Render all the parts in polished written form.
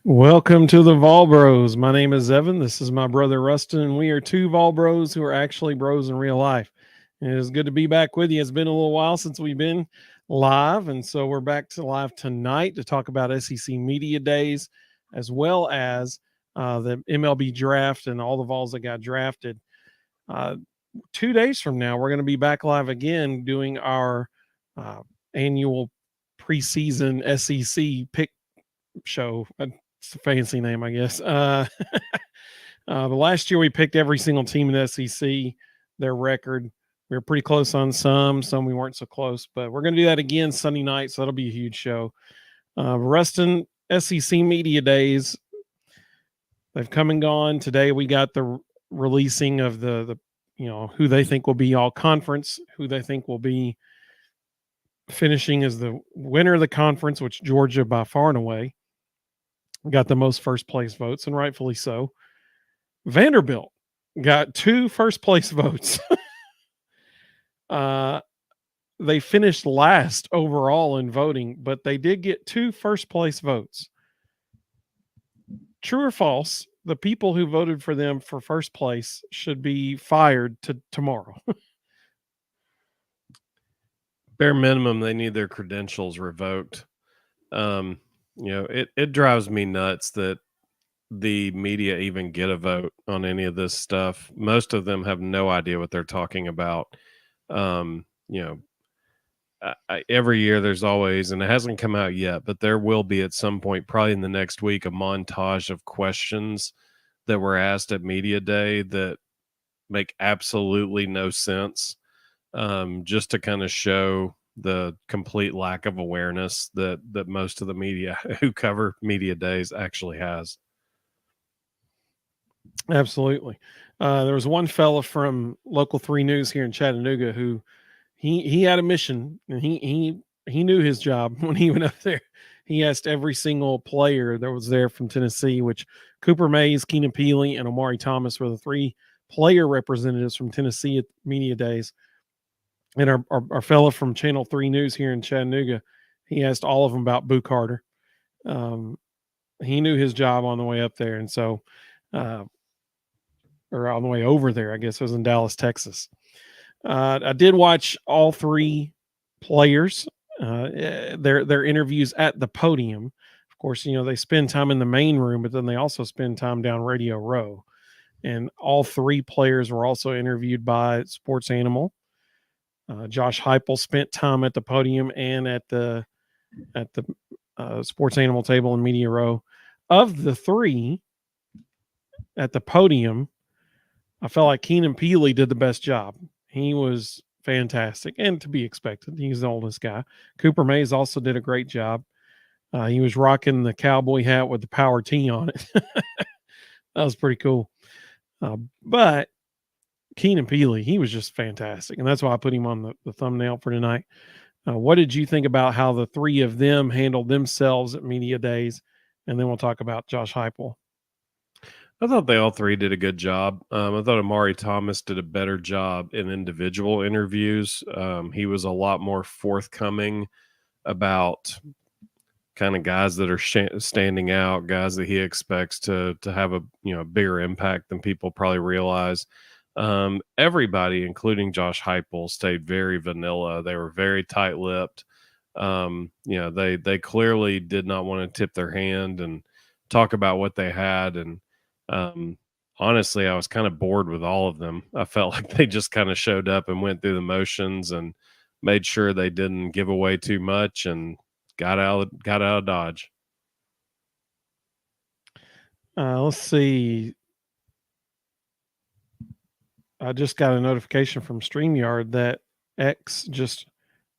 Welcome to the Vol Bros. My name is Evan. This is my brother Rustin, and we are two Vol Bros who are actually bros in real life. And it is good to be back with you. It's been a little while since we've been live, and so we're back to live tonight to talk about SEC Media Days, as well as the MLB Draft and all the Vols that got drafted. 2 days from now, we're going to be back live again doing our uh, annual preseason SEC pick show. It's a fancy name, I guess. The last year we picked every single team in the SEC, their record. We were pretty close on some we weren't so close, but we're going to do that again Sunday night, so that'll be a huge show. Rustin, SEC Media Days, they've come and gone. Today we got the releasing of the who they think will be all conference, who they think will be finishing as the winner of the conference, which Georgia by far and away got the most first place votes, and rightfully so. Vanderbilt got 2 first place votes. They finished last overall in voting, but they did get 2 first place votes. True or false, the people who voted for them for first place should be fired tomorrow. Bare minimum, they need their credentials revoked. It drives me nuts that the media even get a vote on any of this stuff. Most of them have no idea what they're talking about. Every year there's always, and it hasn't come out yet, but there will be at some point, probably in the next week, a montage of questions that were asked at Media Day that make absolutely no sense, just to kind of show the complete lack of awareness that most of the media who cover Media Days actually has. Absolutely. There was one fella from Local 3 News here in Chattanooga who he had a mission, and he knew his job when he went up there. He asked every single player that was there from Tennessee, which Cooper Mays, Keenan Peely, and Omari Thomas were the 3 player representatives from Tennessee at Media Days. And our fella from Channel 3 News here in Chattanooga, he asked all of them about Boo Carter. He knew his job on the way up there, and so or on the way over there, I guess it was in Dallas, Texas. I did watch all 3 players, their interviews at the podium. Of course, they spend time in the main room, but then they also spend time down Radio Row. And all 3 players were also interviewed by Sports Animal. Josh Heupel spent time at the podium and at the Sports Animal table in Media Row. Of the 3 at the podium, I felt like Keenan Peely did the best job. He was fantastic, and to be expected. He's the oldest guy. Cooper Mays also did a great job. He was rocking the cowboy hat with the Power T on it. That was pretty cool. But Keenan Peely, he was just fantastic, and that's why I put him on the thumbnail for tonight. What did you think about how the 3 of them handled themselves at Media Days? And then we'll talk about Josh Heupel. I thought they all 3 did a good job. I thought Omari Thomas did a better job in individual interviews. He was a lot more forthcoming about kind of guys that are standing out, guys that he expects to have a bigger impact than people probably realize. Everybody, including Josh Heupel, stayed very vanilla. They were very tight-lipped. They clearly did not want to tip their hand and talk about what they had. And honestly, I was kind of bored with all of them. I felt like they just kind of showed up and went through the motions and made sure they didn't give away too much and got out of Dodge. Let's see. I just got a notification from StreamYard that X just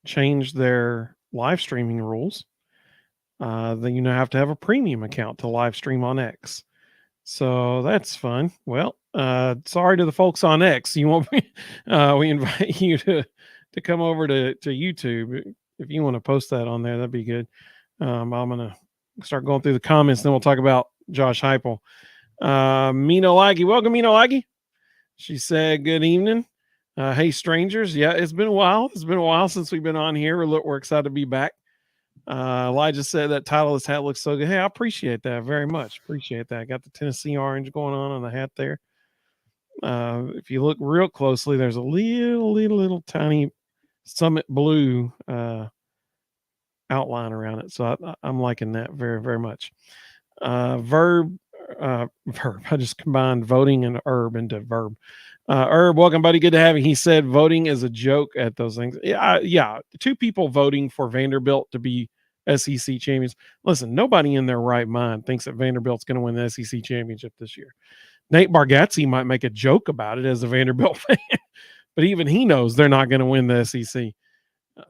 changed their live streaming rules. That you now have to have a premium account to live stream on X. So that's fun. Well, sorry to the folks on X. You won't be, we invite you to come over to YouTube. If you want to post that on there, that'd be good. I'm going to start going through the comments, then we'll talk about Josh Heupel. Mino Laggy, welcome, Mino Laggy. She said, good evening. Hey, strangers. Yeah, it's been a while. It's been a while since we've been on here. We're excited to be back. Elijah said that title of this hat looks so good. Hey, I appreciate that very much. Appreciate that. Got the Tennessee orange going on the hat there. If you look real closely, there's a little tiny Summit blue outline around it. So I'm liking that very, very much. Verb. I just combined voting and herb into verb. Herb, welcome, buddy. Good to have you. He said voting is a joke at those things. Yeah. Two people voting for Vanderbilt to be SEC champions. Listen, nobody in their right mind thinks that Vanderbilt's going to win the SEC championship this year. Nate Bargatze might make a joke about it as a Vanderbilt fan, but even he knows they're not going to win the SEC.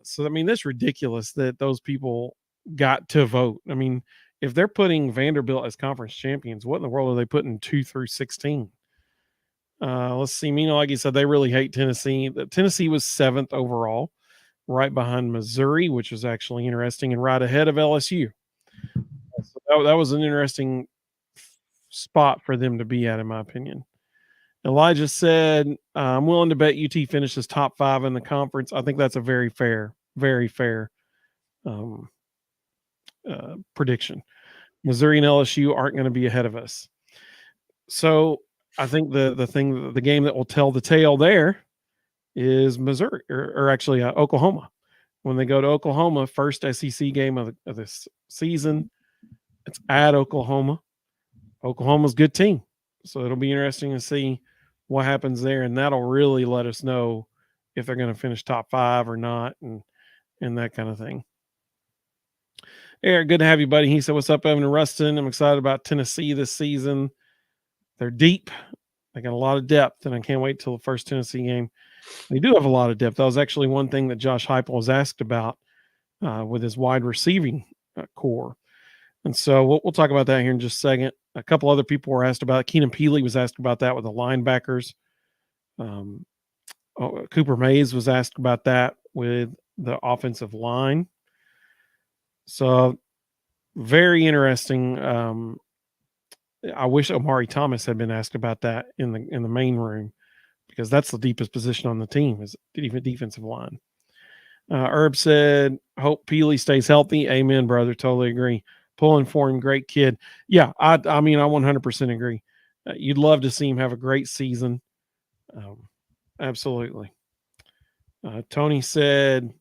So, I mean, that's ridiculous that those people got to vote. I mean, if they're putting Vanderbilt as conference champions, what in the world are they putting 2 through 16? Let's see. Like you said, they really hate Tennessee. Tennessee was 7th overall, right behind Missouri, which was actually interesting, and right ahead of LSU. So that was an interesting spot for them to be at, in my opinion. Elijah said, I'm willing to bet UT finishes top 5 in the conference. I think that's a very fair prediction. Missouri and LSU aren't going to be ahead of us. So I think the game that will tell the tale there is Missouri, or actually Oklahoma. When they go to Oklahoma, first SEC game of this season, it's at Oklahoma. Oklahoma's a good team. So it'll be interesting to see what happens there. And that'll really let us know if they're going to finish top 5 or not, and that kind of thing. Eric, good to have you, buddy. He said, what's up, Evan and Rustin? I'm excited about Tennessee this season. They're deep. They got a lot of depth, and I can't wait till the first Tennessee game. They do have a lot of depth. That was actually one thing that Josh Heupel was asked about with his wide receiving core. And so we'll talk about that here in just a second. A couple other people were asked about it. Keenan Peely was asked about that with the linebackers. Cooper Mays was asked about that with the offensive line. So very interesting. I wish Omari Thomas had been asked about that in the main room, because that's the deepest position on the team, is defensive line. Herb said, hope Peely stays healthy. Amen, brother. Totally agree. Pulling for him, great kid. Yeah, I mean, I 100% agree. You'd love to see him have a great season. Absolutely. Tony said,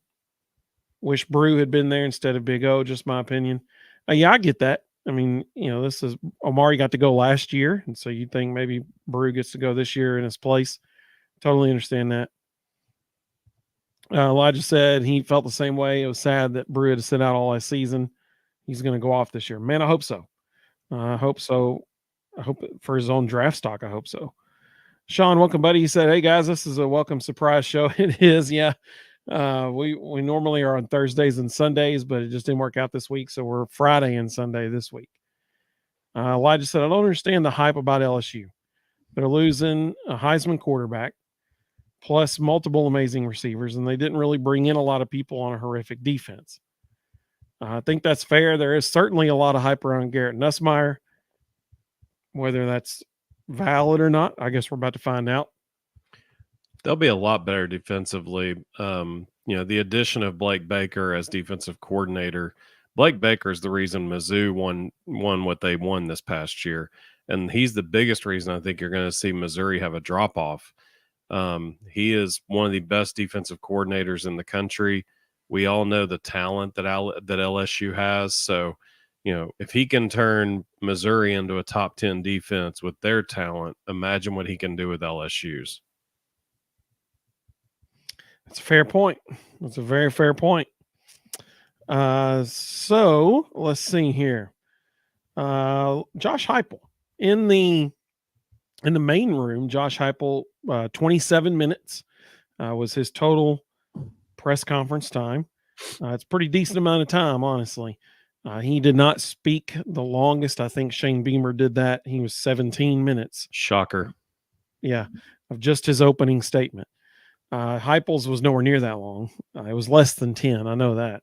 wish Brew had been there instead of Big O, just my opinion. Yeah, I get that. I mean, this is Omari got to go last year, and so you'd think maybe Brew gets to go this year in his place. Totally understand that. Elijah said he felt the same way. It was sad that Brew had to sit out all last season. He's going to go off this year. Man, I hope so. I hope so. I hope for his own draft stock. I hope so. Sean, welcome, buddy. He said, hey, guys, this is a welcome surprise show. It is, yeah. We normally are on Thursdays and Sundays, but it just didn't work out this week, so we're Friday and Sunday this week. Elijah said, I don't understand the hype about LSU. They're losing a Heisman quarterback plus multiple amazing receivers, and they didn't really bring in a lot of people on a horrific defense. I think that's fair. There is certainly a lot of hype around Garrett Nussmeier. Whether that's valid or not, I guess we're about to find out. They'll be a lot better defensively. The addition of Blake Baker as defensive coordinator. Blake Baker is the reason Mizzou won what they won this past year. And he's the biggest reason I think you're going to see Missouri have a drop-off. He is one of the best defensive coordinators in the country. We all know the talent that LSU has. So, if he can turn Missouri into a top 10 defense with their talent, imagine what he can do with LSU's. That's a fair point. That's a very fair point. So let's see here. Josh Heupel in the main room. Josh Heupel, 27 minutes was his total press conference time. It's a pretty decent amount of time, honestly. He did not speak the longest. I think Shane Beamer did that. He was 17 minutes. Shocker. Yeah, of just his opening statement. Heupel's was nowhere near that long. It was less than 10. I know that.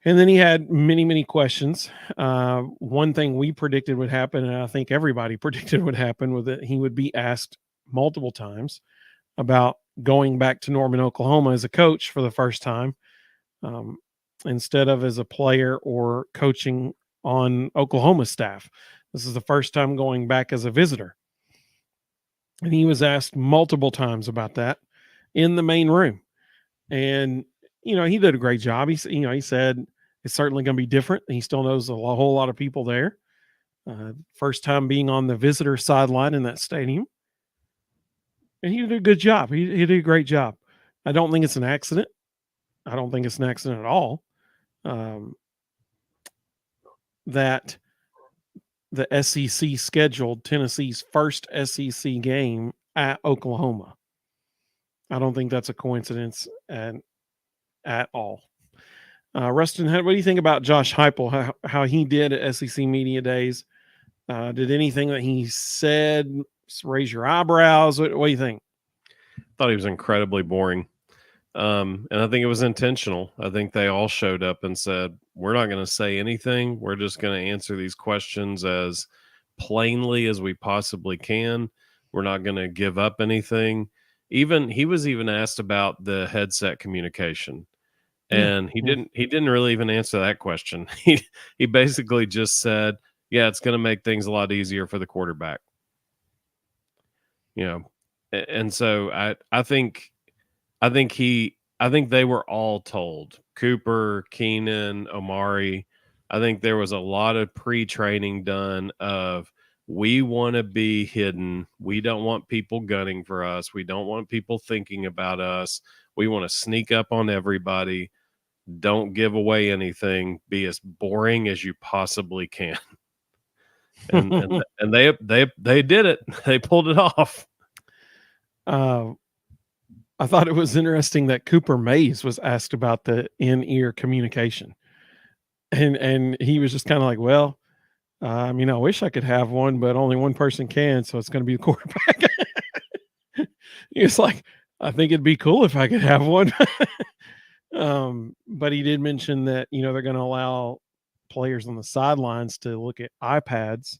And then he had many, many questions. One thing we predicted would happen, and I think everybody predicted would happen, was that he would be asked multiple times about going back to Norman, Oklahoma as a coach for the first time. instead of as a player or coaching on Oklahoma staff. This is the first time going back as a visitor. And he was asked multiple times about that in the main room. And, he did a great job. He said it's certainly going to be different. He still knows a whole lot of people there. First time being on the visitor sideline in that stadium. And he did a good job. He did a great job. I don't think it's an accident. I don't think it's an accident at all. That the SEC scheduled Tennessee's first SEC game at Oklahoma. I don't think that's a coincidence at all. Rustin, what do you think about Josh Heupel, how he did at SEC Media Days? Did anything that he said raise your eyebrows? What do you think? Thought he was incredibly boring. And I think it was intentional. I think they all showed up and said, we're not going to say anything. We're just going to answer these questions as plainly as we possibly can. We're not going to give up anything. He was even asked about the headset communication. And he didn't really even answer that question. He basically just said, yeah, it's going to make things a lot easier for the quarterback. And so I think they were all told, Cooper, Keenan, Omari. I think there was a lot of pre-training done of, we want to be hidden. We don't want people gunning for us. We don't want people thinking about us. We want to sneak up on everybody. Don't give away anything. Be as boring as you possibly can. And they did it. They pulled it off. I thought it was interesting that Cooper Mays was asked about the in-ear communication. And he was just kind of like, well, I wish I could have one, but only one person can, so it's going to be the quarterback. He was like, I think it'd be cool if I could have one. But he did mention that, they're going to allow players on the sidelines to look at iPads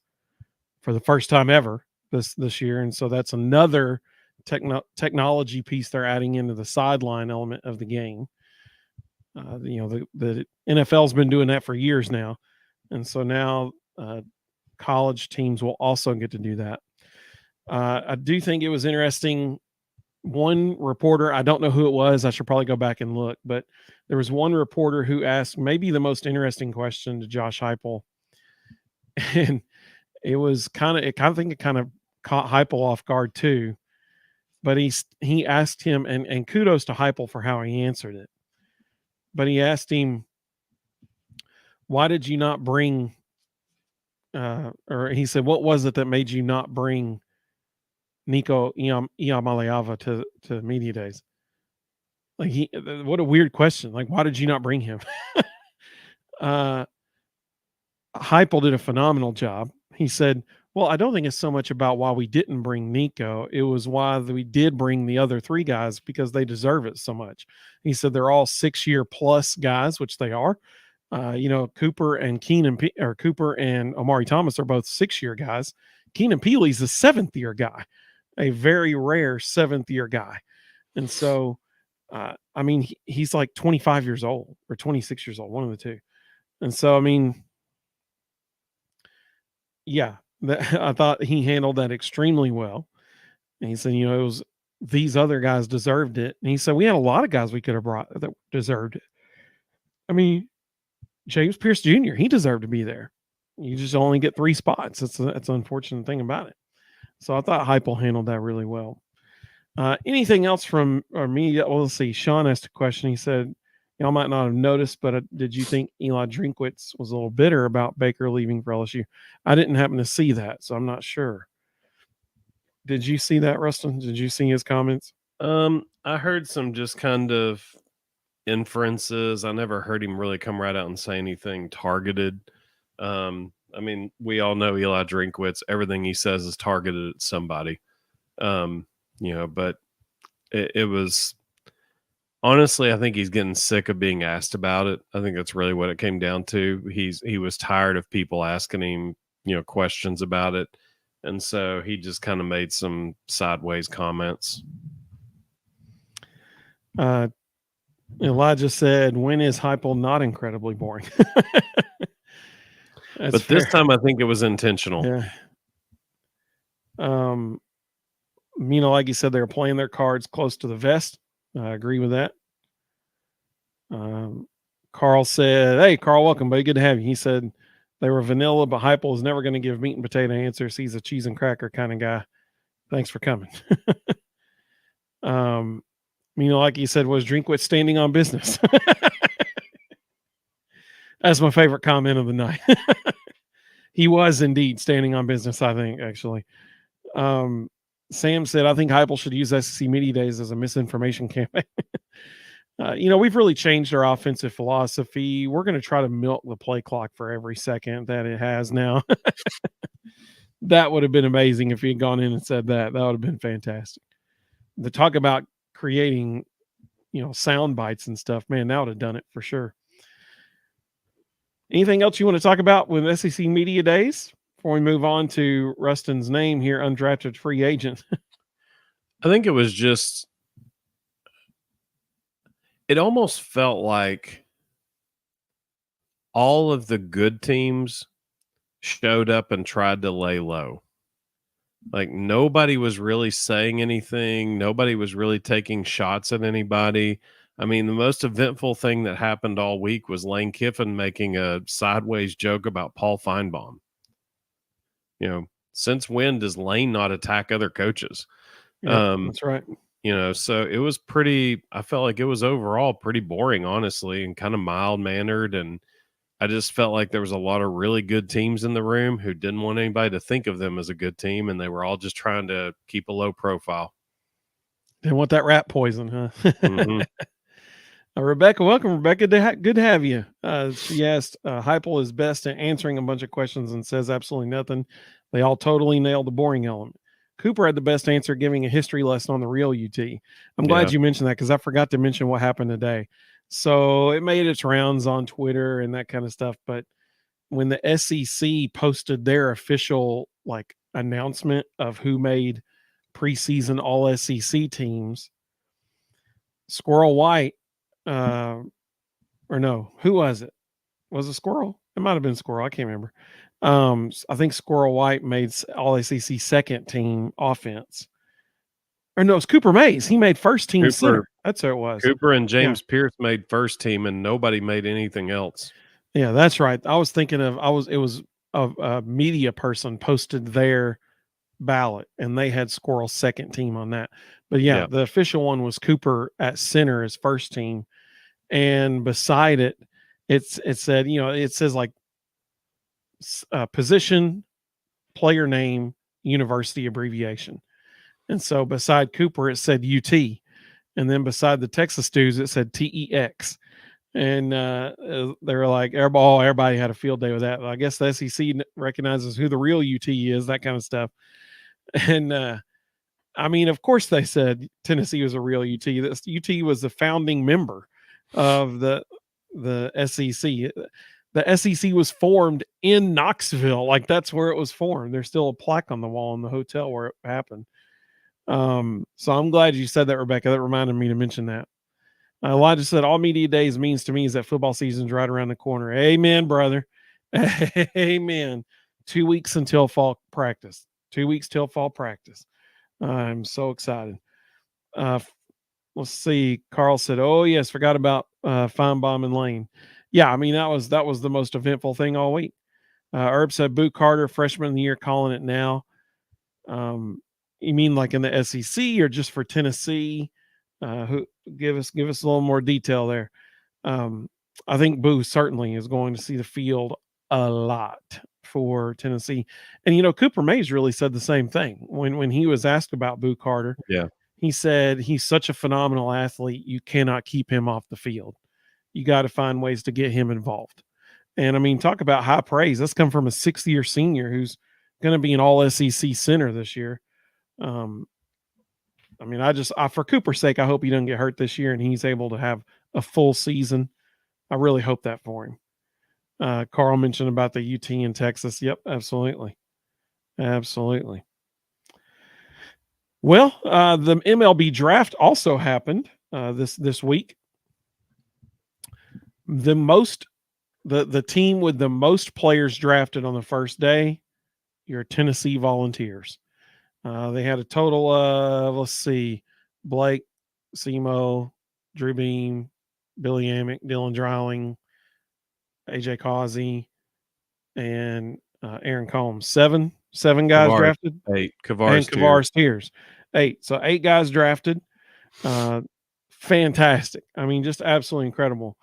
for the first time ever this year. And so that's another technology piece they're adding into the sideline element of the game. The NFL's been doing that for years now. And so now college teams will also get to do that. I do think it was interesting. One reporter, I don't know who it was. I should probably go back and look, but there was one reporter who asked maybe the most interesting question to Josh Heupel. And it was I think it kind of caught Heupel off guard too. But he asked him, and kudos to Heupel for how he answered it. But he asked him, why did you not bring, or he said, what was it that made you not bring Nico Iamaleava to media days? Like what a weird question. Like, why did you not bring him? Heupel did a phenomenal job. He said, well, I don't think it's so much about why we didn't bring Nico. It was why we did bring the other three guys, because they deserve it so much. He said they're all 6-year plus guys, which they are. Cooper and Cooper and Omari Thomas are both 6-year guys. Keenan Peely's a 7th-year guy, a very rare 7th-year guy. And so, he's like 25 years old or 26 years old, one of the two. And so, yeah, I thought he handled that extremely well. And he said, it was these other guys deserved it. And he said, we had a lot of guys we could have brought that deserved it. James Pierce Jr., he deserved to be there. You just only get 3 spots. That's an unfortunate thing about it. So I thought Heupel handled that really well. Anything else from our media? Well, let's see. Sean asked a question. He said, y'all might not have noticed, but did you think Eli Drinkwitz was a little bitter about Baker leaving for LSU? I didn't happen to see that, so I'm not sure. Did you see that, Rustin? Did you see his comments? I heard some just kind of inferences. I never heard him really come right out and say anything targeted. We all know Eli Drinkwitz. Everything he says is targeted at somebody. But it was... Honestly, I think he's getting sick of being asked about it. I think that's really what it came down to. He was tired of people asking him, questions about it. And so he just kind of made some sideways comments. Elijah said, "When is Heupel not incredibly boring?" That's But this fair. time I think it was intentional. Yeah. Like you said, they were playing their cards close to the vest. I agree with that. Carl said, "Hey, Carl, welcome, buddy. Good to have you." He said they were vanilla, but Heupel is never going to give meat and potato answers. He's a cheese and cracker kind of guy. Thanks for coming. Like you said, was Drinkwitz standing on business? That's my favorite comment of the night. He was indeed standing on business, I think, actually. Sam said, I think Heupel should use SEC Media Days as a misinformation campaign. We've really changed our offensive philosophy. We're going to try to milk the play clock for every second that it has now. That would have been amazing if he had gone in and said that. That would have been fantastic. The talk about creating, sound bites and stuff, man, that would have done it for sure. Anything else you want to talk about with SEC Media Days before we move on to Rustin's name here, undrafted free agent? I think it was just, it almost felt like all of the good teams showed up and tried to lay low. Like nobody was really saying anything. Nobody was really taking shots at anybody. I mean, the most eventful thing that happened all week was Lane Kiffin making a sideways joke about Paul Feinbaum. Since when does Lane not attack other coaches? That's right. So it was I felt like it was overall pretty boring, honestly, and kind of mild mannered. And I just felt like there was a lot of really good teams in the room who didn't want anybody to think of them as a good team. And they were all just trying to keep a low profile. They want that rat poison, huh? Mm-hmm. Rebecca, welcome, Rebecca. Good to have you. She asked, Heupel is best at answering a bunch of questions and says absolutely nothing. They all totally nailed the boring element. Cooper had the best answer, giving a history lesson on the real UT. I'm glad you mentioned that because I forgot to mention what happened today. So it made its rounds on Twitter and that kind of stuff. But when the SEC posted their official announcement of who made preseason all SEC teams, Squirrel White, or no, who was it? Was it Squirrel? It might have been Squirrel. I can't remember. I think Squirrel White made all SEC second team offense. Or no, it's Cooper Mays. He made first team center. That's who it was. Cooper and James Pierce made first team, and nobody made anything else. Yeah, that's right. I was thinking it was a media person posted their ballot, and they had Squirrel second team on that. But the official one was Cooper at center as first team, and beside it, it said, it says position, player name, university abbreviation. And so beside Cooper, it said UT. And then beside the Texas Stews, it said TEX. And they were like, everybody had a field day with that. I guess the SEC recognizes who the real UT is, that kind of stuff. And of course they said Tennessee was a real UT. This UT was the founding member of the SEC. The SEC was formed in Knoxville. That's where it was formed. There's still a plaque on the wall in the hotel where it happened. So I'm glad you said that, Rebecca. That reminded me to mention that. Elijah said, all media days means to me is that football season's right around the corner. Amen, brother. Amen. 2 weeks until fall practice. 2 weeks till fall practice. I'm so excited. Let's see. Carl said, oh, yes, forgot about Feinbaum and Lane. Yeah, that was the most eventful thing all week. Herb said, Boo Carter, freshman of the year, calling it now. You mean like in the SEC or just for Tennessee? Who give us a little more detail there. I think Boo certainly is going to see the field a lot for Tennessee. And Cooper Mays really said the same thing when he was asked about Boo Carter. Yeah. He said he's such a phenomenal athlete, you cannot keep him off the field. You got to find ways to get him involved. And talk about high praise. That's come from a 6th-year senior who's going to be an all SEC center this year. For Cooper's sake, I hope he doesn't get hurt this year and he's able to have a full season. I really hope that for him. Carl mentioned about the UT in Texas. Yep, absolutely. Absolutely. Well, the MLB draft also happened this week. The team with the most players drafted on the first day, your Tennessee Volunteers. They had a total of, let's see, Blake, Semo, Drew Beam, Billy Amick, Dylan Dreiling, AJ Causey, and Aaron Combs. Seven guys Kavares drafted, 8. and Kavares Tears. Kavares Tears, 8. So 8 guys drafted. Fantastic. I mean, just absolutely incredible.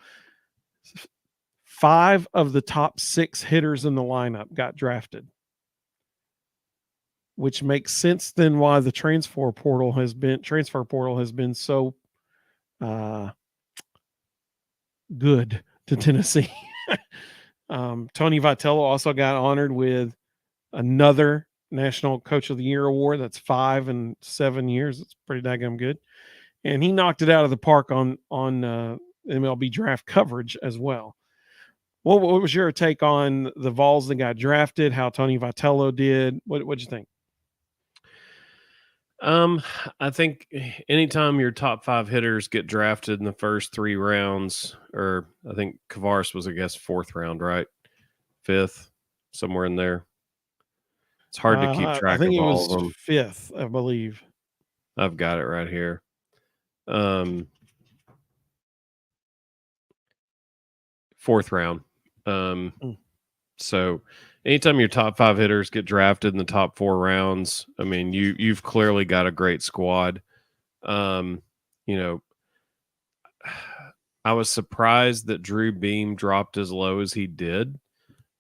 5 of the top 6 hitters in the lineup got drafted, which makes sense then why the transfer portal has been so good to Tennessee. Tony Vitello also got honored with another National Coach of the Year award. That's 5 in 7 years. It's pretty daggum good, and he knocked it out of the park on MLB draft coverage as well. What was your take on the Vols that got drafted? How Tony Vitello did? What'd you think? I think anytime your top 5 hitters get drafted in the first 3 rounds, or I think Kavares was, I guess, 4th round, right? 5th, somewhere in there. It's hard to keep I track think of it all was of them. 5th, I believe. I've got it right here. 4th round. So anytime your top 5 hitters get drafted in the top 4 rounds, I mean, you've clearly got a great squad. You know, I was surprised that Drew Beam dropped as low as he did.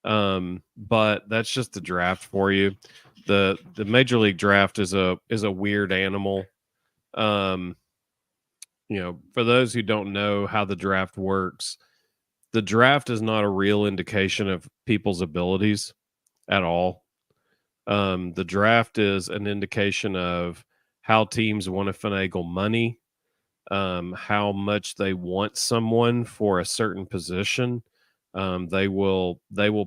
But that's just the draft for you. The Major League Draft is a weird animal. For those who don't know how the draft works, the draft is not a real indication of people's abilities at all. The draft is an indication of how teams want to finagle money, how much they want someone for a certain position. They will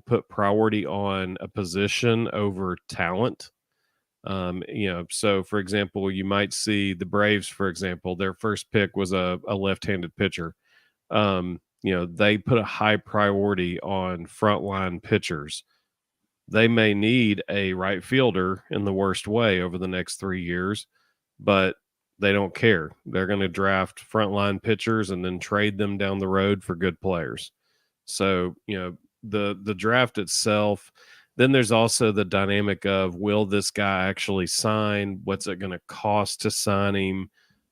put priority on a position over talent. So for example, you might see the Braves, for example, their first pick was a left-handed pitcher. They put a high priority on frontline pitchers. They may need a right fielder in the worst way over the next 3 years, but they don't care. They're going to draft frontline pitchers and then trade them down the road for good players. So, the draft itself, then there's also the dynamic of, will this guy actually sign? What's it going to cost to sign him?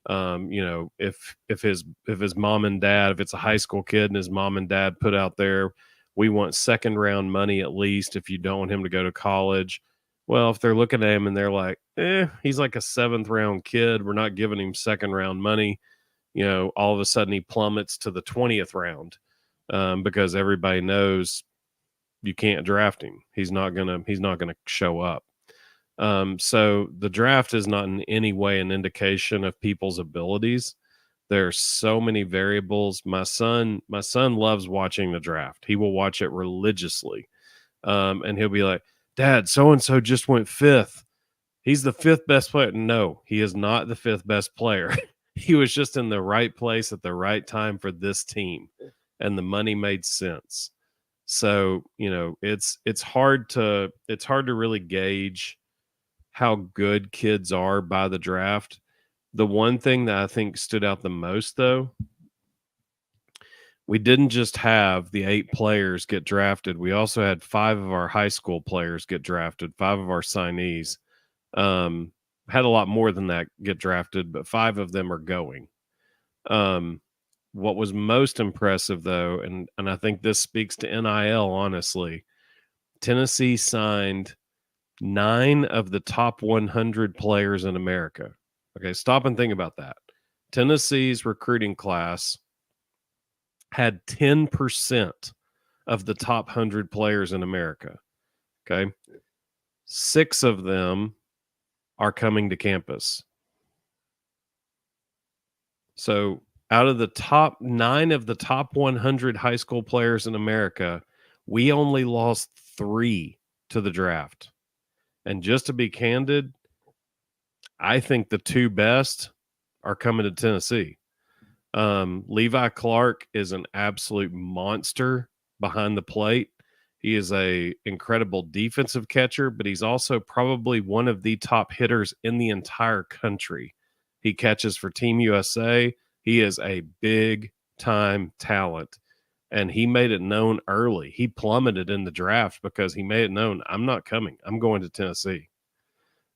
If his mom and dad, if it's a high school kid and his mom and dad put out there, we want second round money at least if you don't want him to go to college. Well, if they're looking at him and they're like, he's like a 7th round kid, we're not giving him second round money. All of a sudden he plummets to the 20th round because everybody knows you can't draft him. He's not gonna show up. So the draft is not in any way an indication of people's abilities. There are so many variables. My son loves watching the draft. He will watch it religiously. And he'll be like, Dad, so-and-so just went 5th. He's the 5th best player. No, he is not the 5th best player. He was just in the right place at the right time for this team, and the money made sense. So, it's hard to really gauge how good kids are by the draft. The one thing that I think stood out the most, though, we didn't just have the 8 players get drafted. We also had 5 of our high school players get drafted, 5 of our signees. Had a lot more than that get drafted, but 5 of them are going. What was most impressive, though, and I think this speaks to NIL, honestly, Tennessee signed 9 of the top 100 players in America. Okay, stop and think about that. Tennessee's recruiting class had 10% of the top 100 players in America. Okay. 6 of them are coming to campus. So out of the top 9 of the top 100 high school players in America, we only lost 3 to the draft. And just to be candid, I think the 2 best are coming to Tennessee. Levi Clark is an absolute monster behind the plate. He is a incredible defensive catcher, but he's also probably one of the top hitters in the entire country. He catches for Team USA. He is a big time talent, and he made it known early. He plummeted in the draft because he made it known, I'm not coming. I'm going to Tennessee.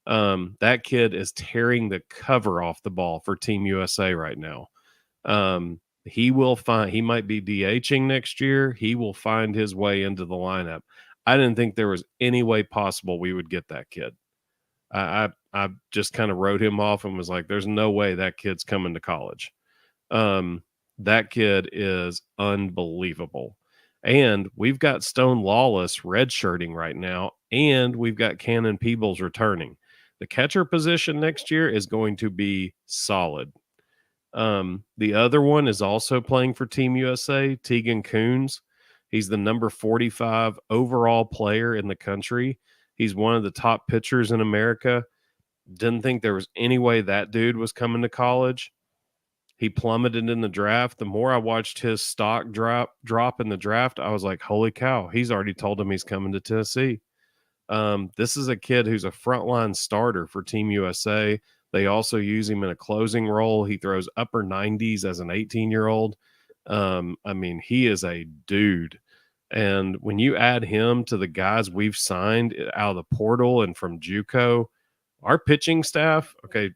That kid is tearing the cover off the ball for Team USA right now. He might be DHing next year. He will find his way into the lineup. I didn't think there was any way possible we would get that kid. I just kind of wrote him off and was like, there's no way that kid's coming to college. That kid is unbelievable. And we've got Stone Lawless redshirting right now, and we've got Cannon Peebles returning. The catcher position next year is going to be solid. The other one is also playing for Team USA, Tegan Coons. He's the number 45 overall player in the country. He's one of the top pitchers in America. Didn't think there was any way that dude was coming to college. He plummeted in the draft. The more I watched his stock drop in the draft, I was like, holy cow, he's already told him he's coming to Tennessee. This is a kid who's a frontline starter for Team USA. They also use him in a closing role. He throws upper 90s as an 18-year-old. I mean, he is a dude. And when you add him to the guys we've signed out of the portal and from JUCO, our pitching staff, okay,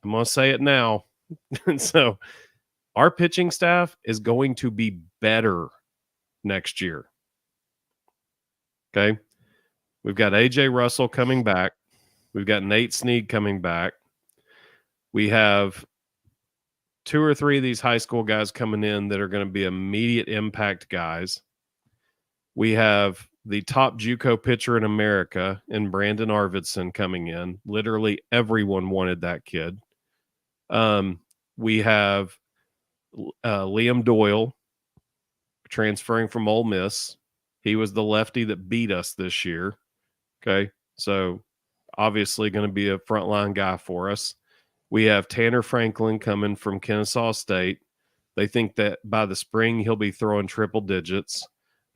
I'm going to say it now. And so our pitching staff is going to be better next year. Okay. We've got AJ Russell coming back. We've got Nate Snead coming back. We have 2 or 3 of these high school guys coming in that are going to be immediate impact guys. We have the top JUCO pitcher in America in Brandon Arvidsson coming in. Literally everyone wanted that kid. We have Liam Doyle transferring from Ole Miss. He was the lefty that beat us this year. Okay, so obviously going to be a frontline guy for us. We have Tanner Franklin coming from Kennesaw State. They think that by the spring he'll be throwing triple digits,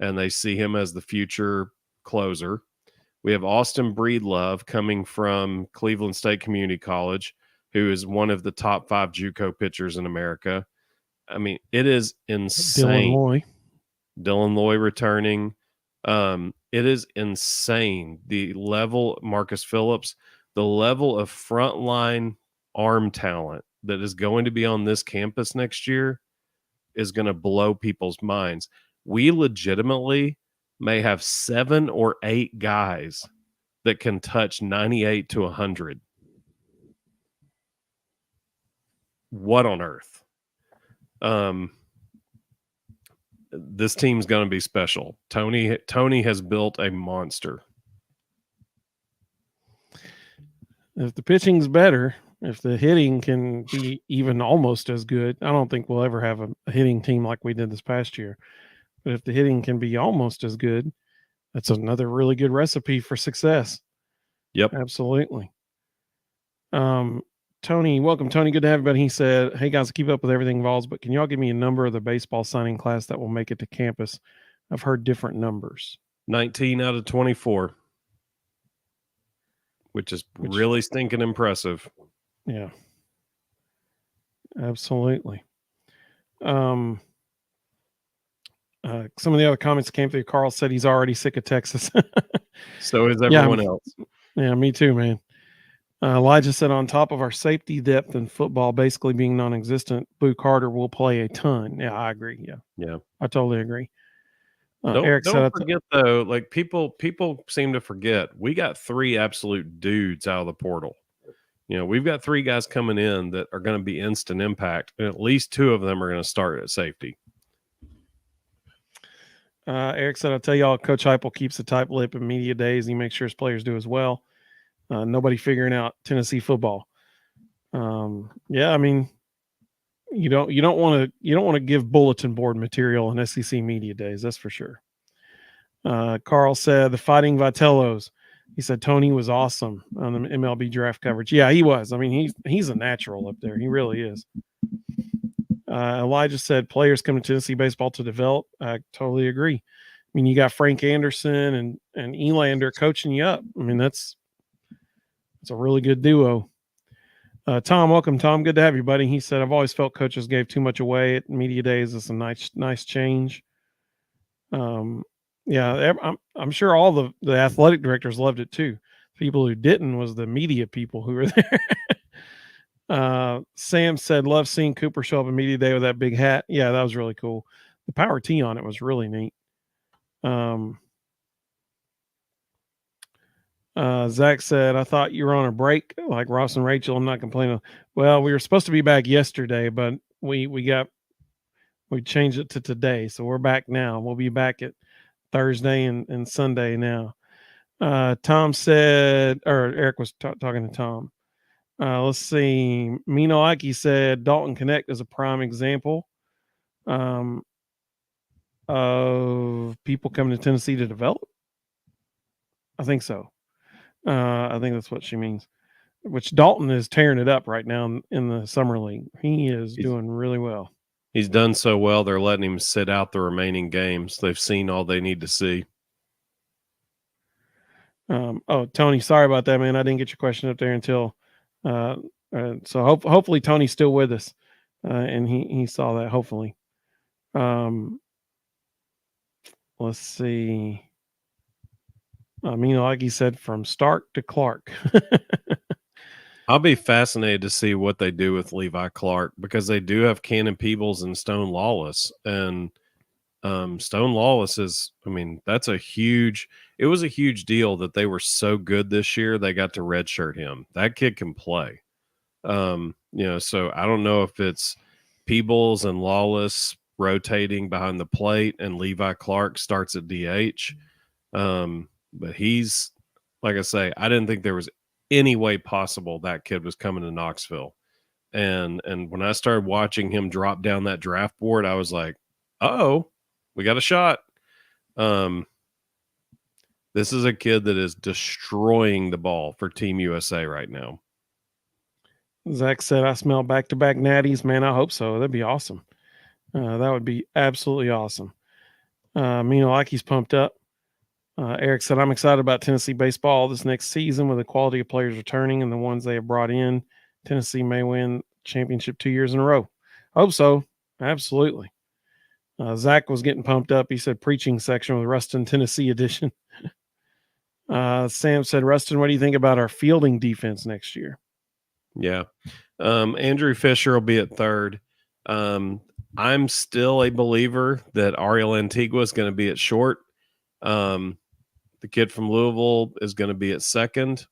and they see him as the future closer. We have Austin Breedlove coming from Cleveland State Community College, who is one of the top 5 JUCO pitchers in America. I mean, it is insane. Dylan Loy returning. It is insane. The level, Marcus Phillips, the level of frontline arm talent that is going to be on this campus next year is going to blow people's minds. We legitimately may have 7 or 8 guys that can touch 98 to 100. What on earth? This team's going to be special. Tony has built a monster. If the pitching's better, if the hitting can be even almost as good, I don't think we'll ever have a hitting team like we did this past year. But if the hitting can be almost as good, that's another really good recipe for success. Yep. Absolutely. Tony, welcome, Tony. Good to have everybody. He said, hey, guys, keep up with everything Vols, but can y'all give me a number of the baseball signing class that will make it to campus? I've heard different numbers. 19 out of 24, which is really stinking impressive. Yeah. Absolutely. Some of the other comments came through. Carl said he's already sick of Texas. So is everyone else. Yeah, me too, man. Elijah said, on top of our safety depth in football basically being non-existent, Boo Carter will play a ton. Yeah, I agree. Yeah, I totally agree. Eric don't forget though, like people seem to forget, we got 3 absolute dudes out of the portal. You know, we've got 3 guys coming in that are going to be instant impact, and at least 2 of them are going to start at safety. Eric said, I'll tell y'all, Coach Heupel keeps a tight lip in media days. He makes sure his players do as well. Nobody figuring out Tennessee football. Yeah, I mean, you don't want to give bulletin board material in SEC media days. That's for sure. Carl said the Fighting Vitellos. He said Tony was awesome on the MLB draft coverage. Yeah, he was. I mean, he's a natural up there. He really is. Elijah said players come to Tennessee baseball to develop. I totally agree. I mean, you got Frank Anderson and Elander coaching you up. I mean, that's a really good duo. Tom, welcome, Tom. Good to have you, buddy. He said, I've always felt coaches gave too much away at media days. It's a nice change. Yeah, I'm sure all the athletic directors loved it too. People who didn't was the media people who were there. Sam said, love seeing Cooper show up at media day with that big hat. Yeah, that was really cool. The power tee on it was really neat. Zach said, I thought you were on a break like Ross and Rachel. I'm not complaining. Well, we were supposed to be back yesterday, but we changed it to today. So we're back now. We'll be back at Thursday and Sunday now. Tom said, or Eric was talking to Tom. Let's see. Mino Aki said Dalton Connect is a prime example of people coming to Tennessee to develop. I think so. I think that's what she means. Which Dalton is tearing it up right now in the summer league. He is doing really well. He's done so well, they're letting him sit out the remaining games. They've seen all they need to see. Tony, sorry about that, man. I didn't get your question up there until so hopefully Tony's still with us, and he saw that. Hopefully, let's see. Like he said, from Stark to Clark. I'll be fascinated to see what they do with Levi Clark, because they do have Cannon Peebles and Stone Lawless, and Stone Lawless is, I mean, it was a huge deal that they were so good this year. They got to redshirt him. That kid can play. So I don't know if it's Peebles and Lawless rotating behind the plate and Levi Clark starts at DH. But he's, like I say, I didn't think there was any way possible that kid was coming to Knoxville. And when I started watching him drop down that draft board, I was like, oh, we got a shot. This is a kid that is destroying the ball for Team USA right now. Zach said, I smell back-to-back natties. Man, I hope so. That'd be awesome. That would be absolutely awesome. Like he's pumped up. Eric said, I'm excited about Tennessee baseball this next season with the quality of players returning and the ones they have brought in. Tennessee may win championship 2 years in a row. Hope so. Absolutely. Zach was getting pumped up. He said preaching section with Ruston, Tennessee edition. Sam said, Ruston, what do you think about our fielding defense next year? Yeah. Andrew Fisher will be at third. I'm still a believer that Ariel Antigua is going to be at short. The kid from Louisville is going to be at second.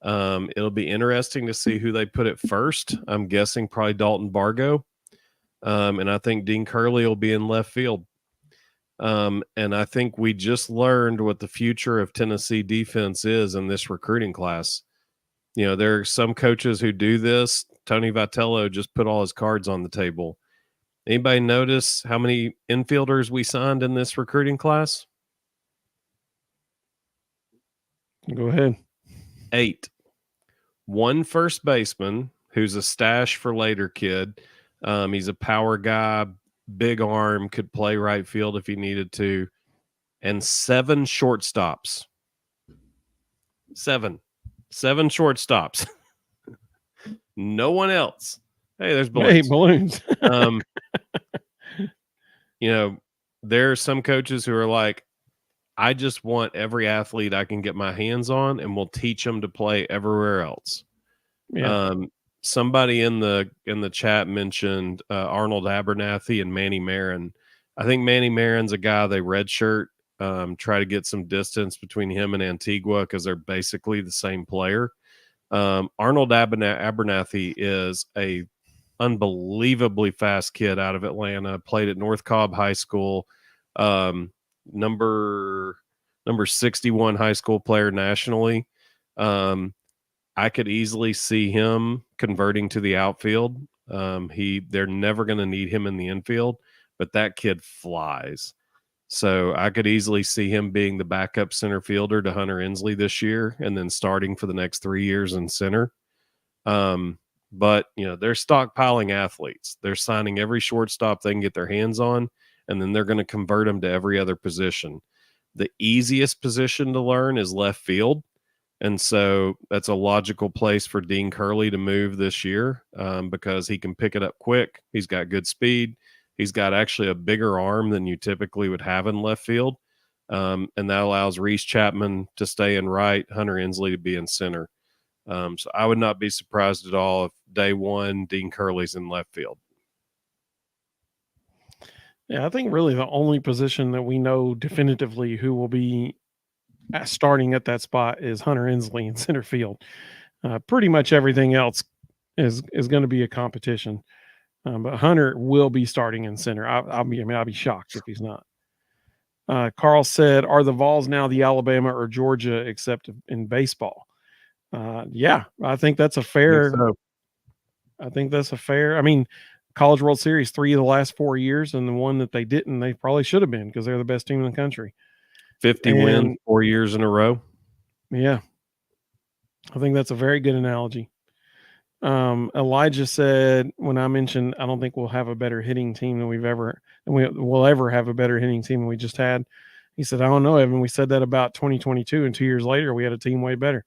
It'll be interesting to see who they put at first. I'm guessing probably Dalton Bargo. And I think Dean Curley will be in left field. And I think we just learned what the future of Tennessee defense is in this recruiting class. There are some coaches who do this. Tony Vitello just put all his cards on the table. Anybody notice how many infielders we signed in this recruiting class? Go ahead. 8. 1 first baseman who's a stash for later kid. He's a power guy, big arm, could play right field if he needed to. And 7 shortstops. 7 shortstops. No one else. Hey, there's balloons. Hey, balloons. There are some coaches who are like, I just want every athlete I can get my hands on, and we'll teach them to play everywhere else. Yeah. Somebody in the chat mentioned Arnold Abernathy and Manny Marin. I think Manny Marin's a guy they redshirt, try to get some distance between him and Antigua because they're basically the same player. Arnold Abernathy is a unbelievably fast kid out of Atlanta, played at North Cobb High School, number 61 high school player nationally. I could easily see him converting to the outfield. They're never going to need him in the infield, but that kid flies. So I could easily see him being the backup center fielder to Hunter Inslee this year and then starting for the next 3 years in center. But, they're stockpiling athletes. They're signing every shortstop they can get their hands on, and then they're going to convert them to every other position. The easiest position to learn is left field. And so that's a logical place for Dean Curley to move this year, because he can pick it up quick. He's got good speed. He's got actually a bigger arm than you typically would have in left field. And that allows Reese Chapman to stay in right, Hunter Inslee to be in center. So I would not be surprised at all if day one Dean Curley's in left field. Yeah, I think really the only position that we know definitively who will be starting at that spot is Hunter Inslee in center field. Pretty much everything else is going to be a competition, but Hunter will be starting in center. I'll be shocked if he's not. Carl said, "Are the Vols now the Alabama or Georgia except in baseball?" Yeah, I think that's a fair. I think that's a fair. I mean, College World Series 3 of the last 4 years, and the one that they didn't, they probably should have been because they're the best team in the country. 50 wins 4 years in a row. Yeah, I think that's a very good analogy. Elijah said, when I mentioned, I don't think we'll have a better hitting team than we'll ever have a better hitting team than we just had. He said, I don't know, Evan. We said that about 2022, and 2 years later, we had a team way better.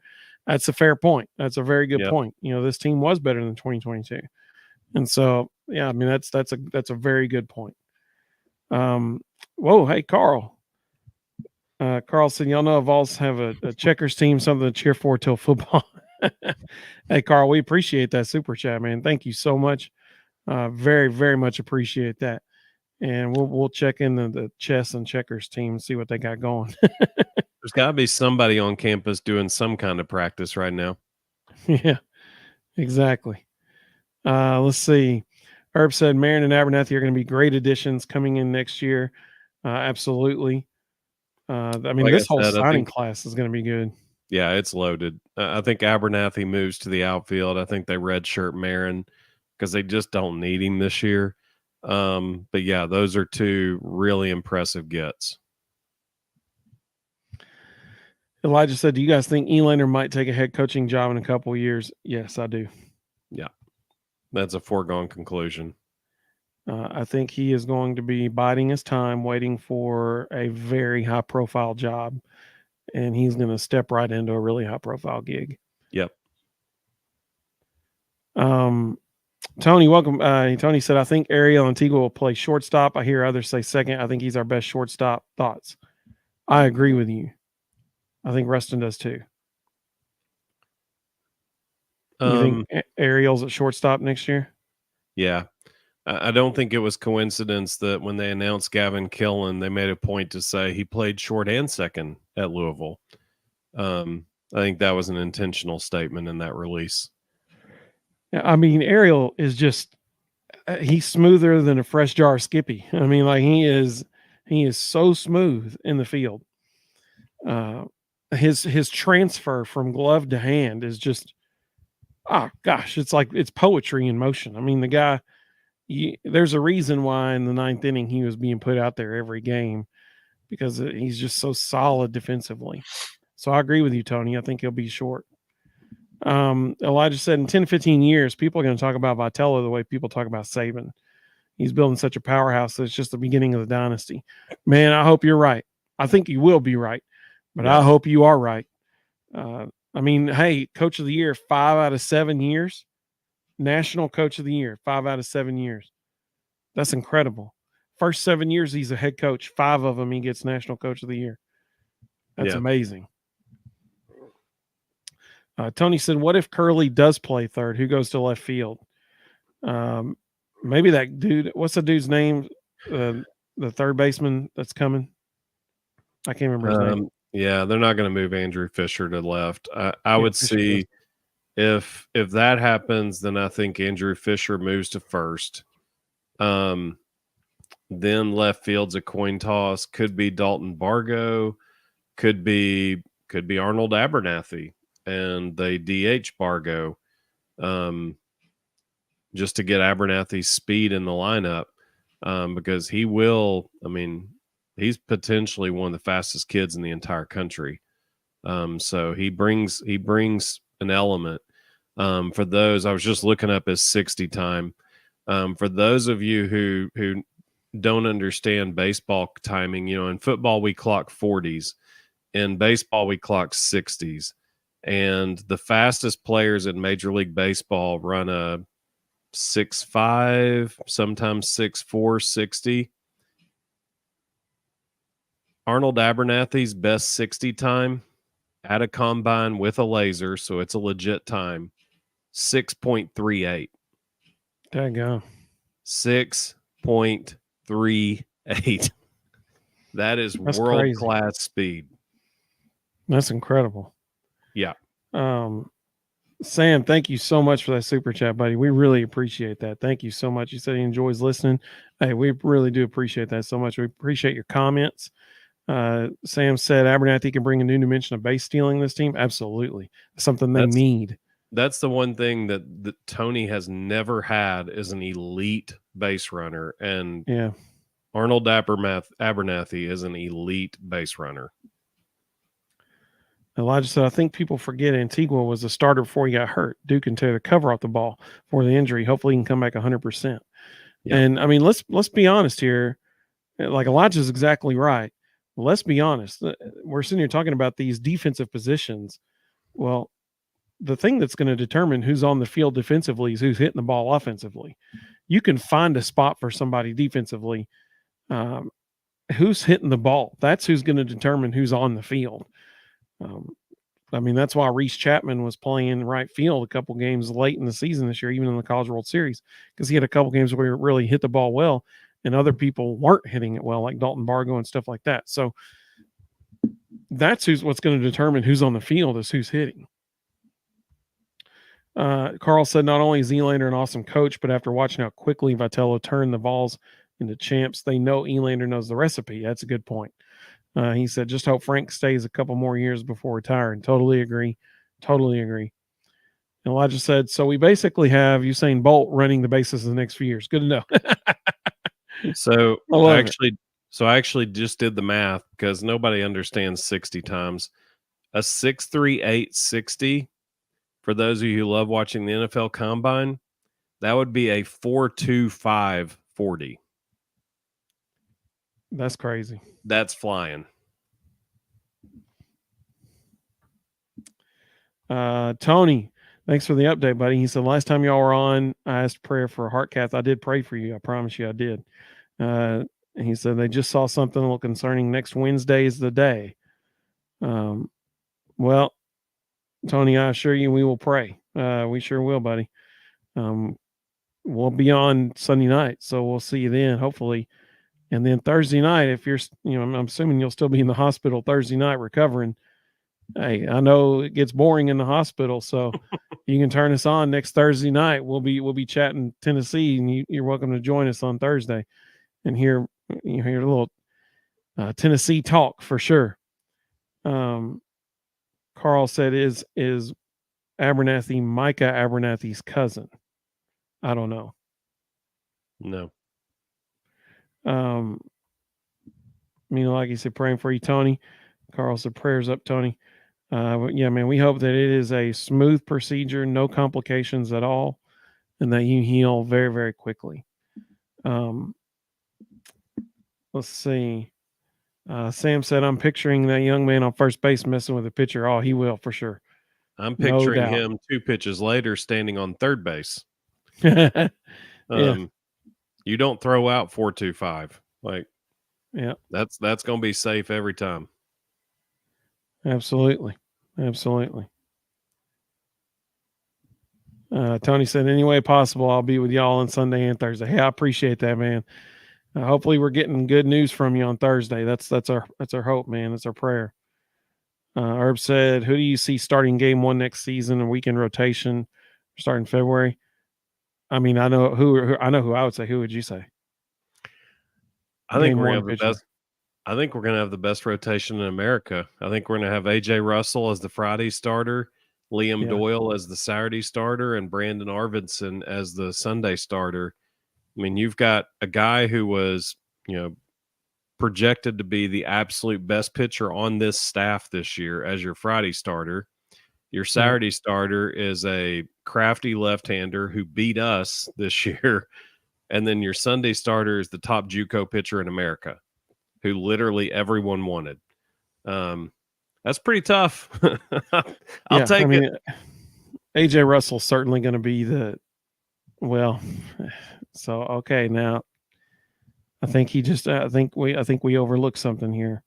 That's a fair point. That's a very good point. This team was better than 2022. And so, yeah, I mean, that's a very good point. Whoa, hey, Carl. Carl said, y'all know Vols have a checkers team, something to cheer for till football. Hey, Carl, we appreciate that super chat, man. Thank you so much. Very, very much appreciate that. And we'll check in the chess and checkers team and see what they got going. There's got to be somebody on campus doing some kind of practice right now. Yeah, exactly. Let's see. Herb said Marion and Abernathy are going to be great additions coming in next year. Absolutely. I mean, like this whole signing class is going to be good. Yeah, it's loaded. I think Abernathy moves to the outfield. I think they redshirt Marin because they just don't need him this year. But yeah, those are two really impressive gets. Elijah said, do you guys think Elander might take a head coaching job in a couple of years? Yes, I do. Yeah, that's a foregone conclusion. I think he is going to be biding his time, waiting for a very high-profile job, and he's going to step right into a really high-profile gig. Yep. Tony, welcome. Tony said, I think Ariel Antigua will play shortstop. I hear others say second. I think he's our best shortstop. Thoughts? I agree with you. I think Rustin does too. You think Ariel's at shortstop next year? Yeah. I don't think it was coincidence that when they announced Gavin Killen, they made a point to say he played short and second at Louisville. I think that was an intentional statement in that release. Yeah, I mean, Ariel is just he's smoother than a fresh jar of Skippy. I mean, like he is so smooth in the field. His transfer from glove to hand is just, oh gosh, it's like it's poetry in motion. I mean, the guy. There's a reason why in the 9th inning he was being put out there every game because he's just so solid defensively. So I agree with you, Tony. I think he'll be short. Elijah said in 10 to 15 years, people are going to talk about Vitello the way people talk about Saban. He's building such a powerhouse that it's just the beginning of the dynasty. Man, I hope you're right. I think you will be right, but I hope you are right. I mean, hey, Coach of the Year, 5 out of 7 years. National Coach of the Year, 5 out of 7 years. That's incredible. First 7 years, he's a head coach. 5 of them, he gets National Coach of the Year. That's amazing. Tony said, what if Curley does play third? Who goes to left field? Maybe that dude. What's the dude's name? The third baseman that's coming? I can't remember his name. Yeah, they're not going to move Andrew Fisher to left. I would see if that happens, then I think Andrew Fisher moves to first. Then left field's a coin toss. Could be Dalton Bargo. Could be Arnold Abernathy, and they DH Bargo, just to get Abernathy's speed in the lineup, because he will. I mean, he's potentially one of the fastest kids in the entire country. So he brings an element. For those, I was just looking up his 60 time. For those of you who don't understand baseball timing, in football we clock 40s, in baseball we clock 60s, and the fastest players in Major League Baseball run a 6.5, sometimes 6.4, 60. Arnold Abernathy's best 60 time at a combine with a laser, so it's a legit time, 6.38. There you go. 6.38. That is That's world crazy. class speed. That's incredible. Yeah. Sam, thank you so much for that super chat, buddy. We really appreciate that. Thank you so much. You said he enjoys listening. Hey, we really do appreciate that so much. We appreciate your comments. Sam said Abernathy can bring a new dimension of base stealing this team. Absolutely. Something they need. That's the one thing that Tony has never had is an elite base runner. And Yeah. Arnold Abernathy is an elite base runner. Elijah said, I think people forget Antigua was a starter before he got hurt. Duke can tear the cover off the ball for the injury. Hopefully he can come back 100%. Yeah. And I mean, let's be honest here. Like Elijah's exactly right. Let's be honest. We're sitting here talking about these defensive positions. Well, the thing that's going to determine who's on the field defensively is who's hitting the ball offensively. You can find a spot for somebody defensively. Who's hitting the ball? That's who's going to determine who's on the field. I mean, that's why Reese Chapman was playing right field a couple games late in the season this year, even in the College World Series, because he had a couple games where he really hit the ball well, and other people weren't hitting it well, like Dalton Bargo and stuff like that. So that's what's going to determine who's on the field is who's hitting. Carl said not only is Elander an awesome coach, but after watching how quickly Vitello turned the Vols into champs, they know Elander knows the recipe. That's a good point. He said, just hope Frank stays a couple more years before retiring. Totally agree. Totally agree. And Elijah said, so we basically have Usain Bolt running the bases the next few years. Good to know. So I actually just did the math because nobody understands 60 times. A 6.38 60, for those of you who love watching the NFL Combine, that would be a 4.25 40. That's crazy. That's flying. Tony, thanks for the update, buddy. He said, last time y'all were on, I asked prayer for a heart cath. I did pray for you. I promise you I did. He said they just saw something a little concerning. Next Wednesday is the day. Well, Tony, I assure you we will pray. We sure will, buddy. We'll be on Sunday night, so we'll see you then, hopefully. And then Thursday night, if you're, I'm assuming you'll still be in the hospital Thursday night recovering. Hey, I know it gets boring in the hospital, so you can turn us on next Thursday night. We'll be chatting Tennessee, and you're welcome to join us on Thursday and hear a little Tennessee talk for sure. Carl said, "Is Abernathy Micah Abernathy's cousin?" I don't know. No. Like you said, praying for you, Tony. Carl said, prayers up, Tony. Yeah, man, we hope that it is a smooth procedure, no complications at all, and that you heal very, very quickly. Let's see. Sam said, I'm picturing that young man on first base messing with the pitcher. Oh, he will for sure. I'm picturing him 2 pitches later standing on third base. Yeah. You don't throw out 4.25. Like, yeah, that's going to be safe every time. Absolutely. Tony said, any way possible, I'll be with y'all on Sunday and Thursday. Hey, I appreciate that, man. Hopefully we're getting good news from you on Thursday. That's our hope, man. That's our prayer. Herb said, who do you see starting game one next season, a weekend rotation starting February? I mean, I know who I would say. Who would you say? I think we're going to have the best rotation in America. I think we're going to have AJ Russell as the Friday starter, Liam Doyle as the Saturday starter, and Brandon Arvidsson as the Sunday starter. I mean, you've got a guy who was, projected to be the absolute best pitcher on this staff this year as your Friday starter. Your Saturday starter is a crafty left-hander who beat us this year, and then your Sunday starter is the top JUCO pitcher in America, who literally everyone wanted. That's pretty tough. I'll Yeah, I take it. mean, AJ Russell's certainly going to be well. So okay, now I think I think we overlooked something here.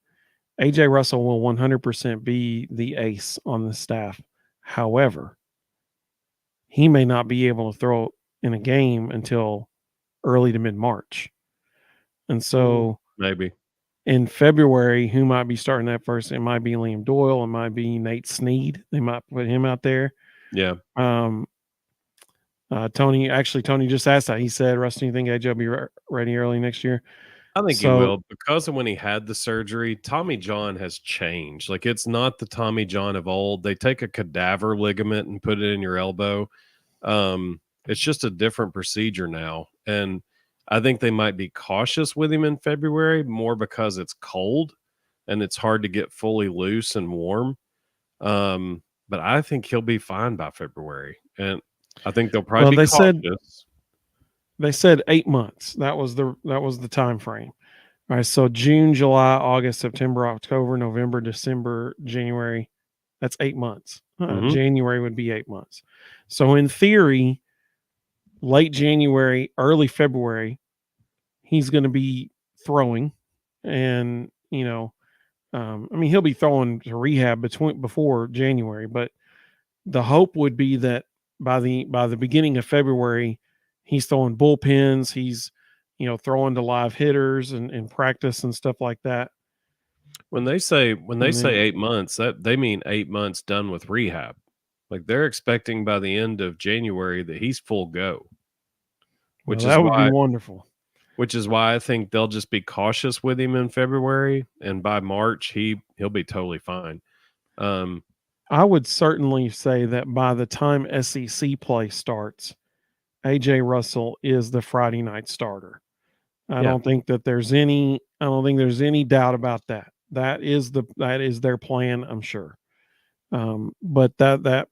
AJ Russell will 100% be the ace on the staff. However, he may not be able to throw in a game until early to mid March. And so Maybe. in February, who might be starting that first? It might be Liam Doyle. It might be Nate Snead. They might put him out there. Yeah. Tony just asked that. He said, Rusty, do you think AJ will be ready early next year? I think he will, because of when he had the surgery. Tommy John has changed. Like, it's not the Tommy John of old. They take a cadaver ligament and put it in your elbow. It's just a different procedure now. And I think they might be cautious with him in February, more because it's cold and it's hard to get fully loose and warm. But I think he'll be fine by February. And I think they'll probably be cautious. They said 8 months. That was the time frame. All right, so June, July, August, September, October, November, December, January. That's 8 months. January would be 8 months. So in theory, late January, early February, he's going to be throwing, and I mean, he'll be throwing to rehab before January. But the hope would be that by the beginning of February, he's throwing bullpens. He's throwing to live hitters and practice and stuff like that. When they say 8 months, that they mean 8 months done with rehab. Like, they're expecting by the end of January that he's full go, which is would be wonderful. Which is why I think they'll just be cautious with him in February, and by March he'll be totally fine. I would certainly say that by the time SEC play starts, AJ Russell is the Friday night starter. I don't think there's any doubt about that. That is their plan, I'm sure. But that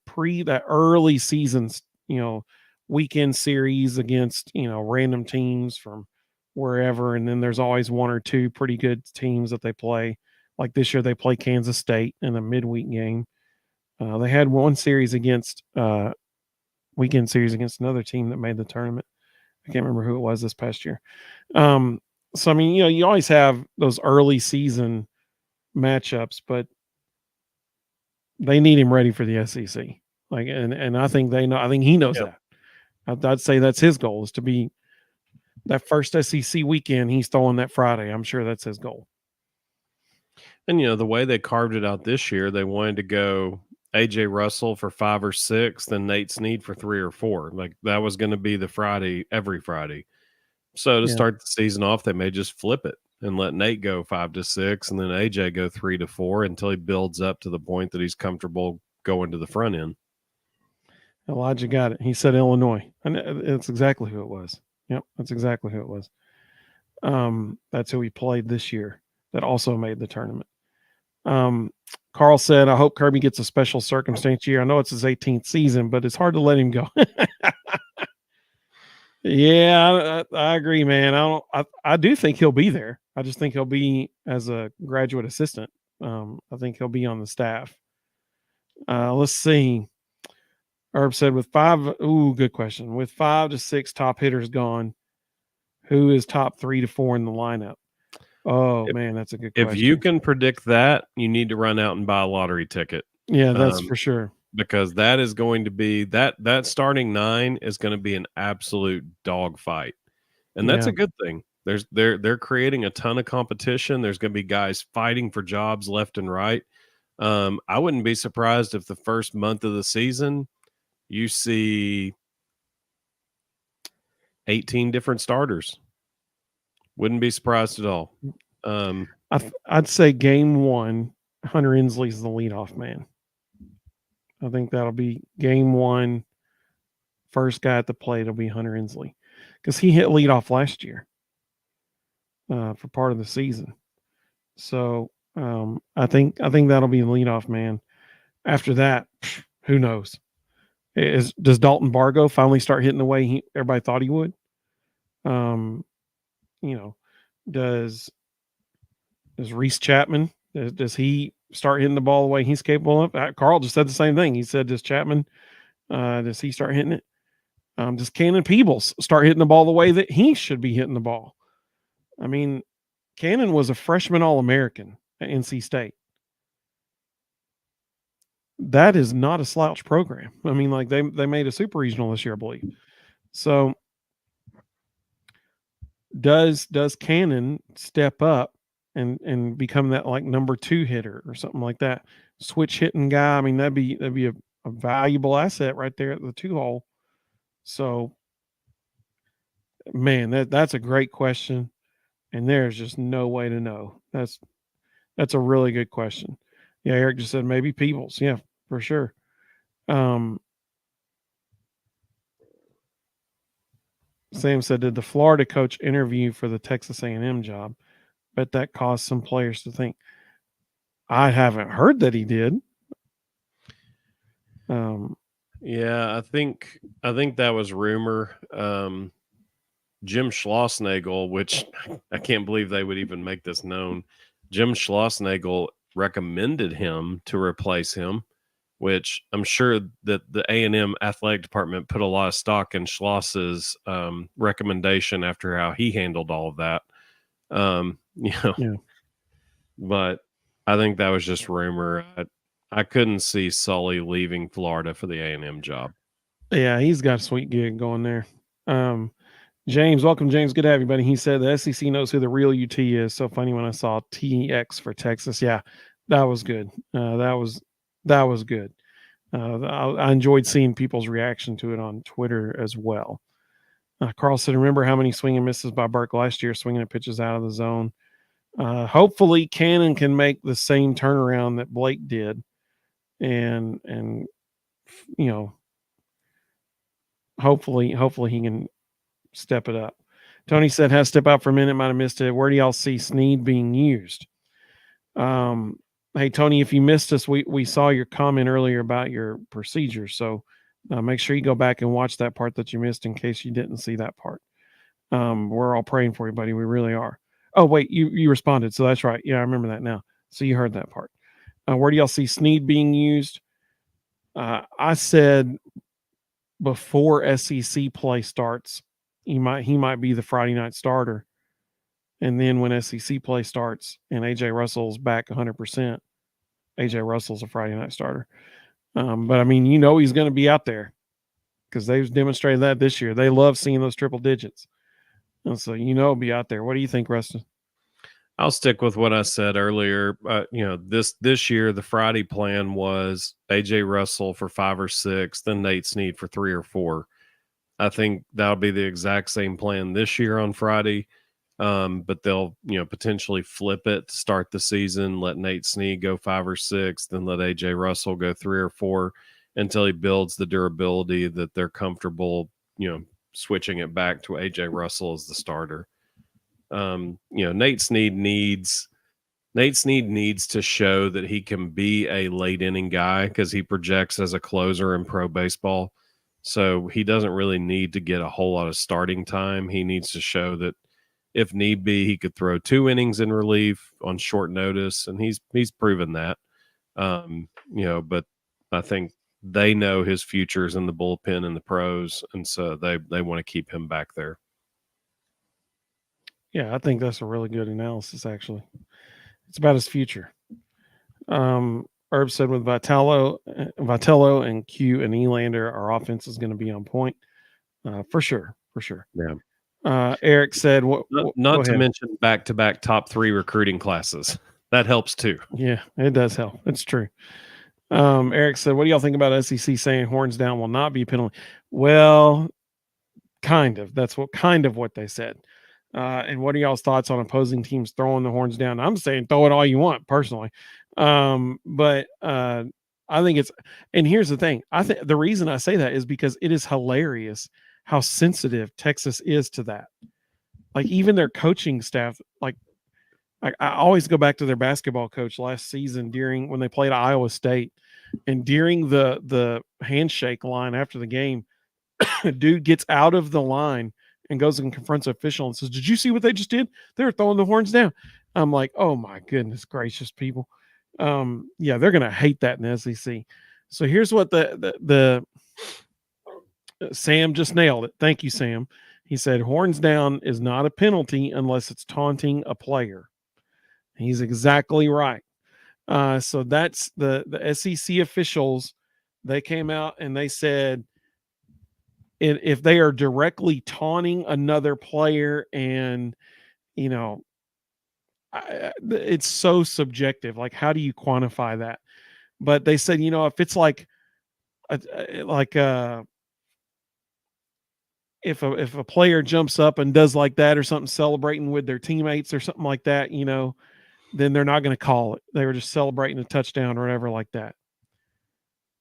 early seasons, weekend series against, random teams from wherever, and then there's always one or two pretty good teams that they play. Like this year, they play Kansas State in a midweek game. They had one series weekend series against another team that made the tournament. I can't remember who it was this past year. So I mean, you always have those early season matchups, but they need him ready for the SEC. Like, and I think they know. I think he knows that. I'd say that's his goal, is to be that first SEC weekend. He's throwing that Friday. I'm sure that's his goal. And the way they carved it out this year, they wanted to go AJ Russell for 5 or 6, then Nate Snead for 3 or 4. Like, that was going to be the Friday, every Friday. So to start the season off, they may just flip it and let Nate go 5 to 6, and then AJ go 3 to 4 until he builds up to the point that he's comfortable going to the front end. Elijah got it. He said Illinois, and it's exactly who it was. Yep, that's exactly who it was. That's who he played this year. That also made the tournament. Carl said, I hope Kirby gets a special circumstance year. I know it's his 18th season, but it's hard to let him go. Yeah, I agree, man. I do think he'll be there. I just think he'll be as a graduate assistant. I think he'll be on the staff. Let's see. Herb said good question. With 5 to 6 top hitters gone, who is top 3 to 4 in the lineup? Oh, man, that's a good question. If you can predict that, you need to run out and buy a lottery ticket. Yeah, that's for sure. Because that is going to be that starting 9 is going to be an absolute dogfight. And that's a good thing. They're creating a ton of competition. There's going to be guys fighting for jobs left and right. I wouldn't be surprised if the first month of the season you see 18 different starters. Wouldn't be surprised at all. I'd say game 1, Hunter Inslee's the leadoff man. I think that'll be game 1. First guy at the plate will be Hunter Inslee, because he hit leadoff last year for part of the season. So I think that'll be the leadoff man. After that, who knows? Does Dalton Bargo finally start hitting the way everybody thought he would? Um, you know, does Reese Chapman, does he start hitting the ball the way he's capable of? Carl just said the same thing. He said, does Chapman, does he start hitting it? Does Cannon Peebles start hitting the ball the way that he should be hitting the ball? I mean, Cannon was a freshman All-American at NC State. That is not a slouch program. I mean, like they made a super regional this year, I believe. So does Cannon step up and become that like number 2 hitter or something like that? Switch hitting guy. I mean, that'd be a valuable asset right there at the 2 hole. So man, that's a great question. And there's just no way to know. That's a really good question. Yeah, Eric just said maybe Peebles. Yeah, for sure. Sam said, did the Florida coach interview for the Texas A&M job? Bet that caused some players to think. I haven't heard that he did. Yeah, I think that was rumor. Jim Schlossnagel, which I can't believe they would even make this known. Jim Schlossnagel recommended him to replace him, which I'm sure that the A&M athletic department put a lot of stock in Schloss's recommendation after how he handled all of that. Yeah. But I think that was just rumor. I couldn't see Sully leaving Florida for the A&M job. Yeah, he's got a sweet gig going there. James, welcome, James. Good to have you, buddy. He said the SEC knows who the real UT is. So funny when I saw TX for Texas. Yeah, that was good. That was good. I enjoyed seeing people's reaction to it on Twitter as well. Carl said, remember how many swing and misses by Burke last year, swinging at pitches out of the zone. Hopefully Cannon can make the same turnaround that Blake did. And you know, hopefully he can step it up. Tony said, has to step out for a minute, might have missed it. Where do y'all see Snead being used? Hey, Tony, if you missed us, we saw your comment earlier about your procedure. So make sure you go back and watch that part that you missed in case you didn't see that part. We're all praying for you, buddy. We really are. Oh, wait, you responded. So that's right. Yeah, I remember that now. So you heard that part. Where do y'all see Snead being used? I said before SEC play starts, he might be the Friday night starter. And then when SEC play starts and AJ Russell's back 100%, AJ Russell's a Friday night starter. But I mean, he's going to be out there because they've demonstrated that this year. They love seeing those triple digits. And so, he'll be out there. What do you think, Rustin? I'll stick with what I said earlier. This year, the Friday plan was AJ Russell for 5 or 6, then Nate Snead for 3 or 4. I think that'll be the exact same plan this year on Friday. But they'll, potentially flip it, start the season, let Nate Snead go 5 or 6, then let AJ Russell go 3 or 4 until he builds the durability that they're comfortable, switching it back to AJ Russell as the starter. Nate Snead needs to show that he can be a late inning guy because he projects as a closer in pro baseball. So he doesn't really need to get a whole lot of starting time. He needs to show that if need be, he could throw 2 innings in relief on short notice, and he's proven that. But I think they know his future's in the bullpen and the pros, and so they want to keep him back there. Yeah, I think that's a really good analysis, actually. It's about his future. Herb said with Vitello and Q and Elander, our offense is going to be on point. For sure. Yeah. Eric said, not to mention back-to-back top 3 recruiting classes. That helps too. Yeah, it does help. It's true. Eric said, what do y'all think about SEC saying horns down will not be a penalty? Well, kind of. That's what they said. And what are y'all's thoughts on opposing teams throwing the horns down? I'm saying throw it all you want, personally. But I think it's, and here's the thing. I think the reason I say that is because it is hilarious how sensitive Texas is to that. Like even their coaching staff, like I always go back to their basketball coach last season when they played Iowa State, and during the handshake line after the game. Dude gets out of the line and goes and confronts an official and says, "Did you see what they just did? They were throwing the horns down." I'm like, "Oh my goodness gracious, people!" Yeah, they're gonna hate that in the SEC. So here's what the Sam just nailed it. Thank you, Sam. He said, "Horns down is not a penalty unless it's taunting a player." He's exactly right. So that's the SEC officials. They came out and they said, if they are directly taunting another player, and you know, it's so subjective. Like, how do you quantify that? But they said, if it's like like if a player jumps up and does like that or something, celebrating with their teammates or something like that, then they're not going to call it. They were just celebrating a touchdown or whatever like that.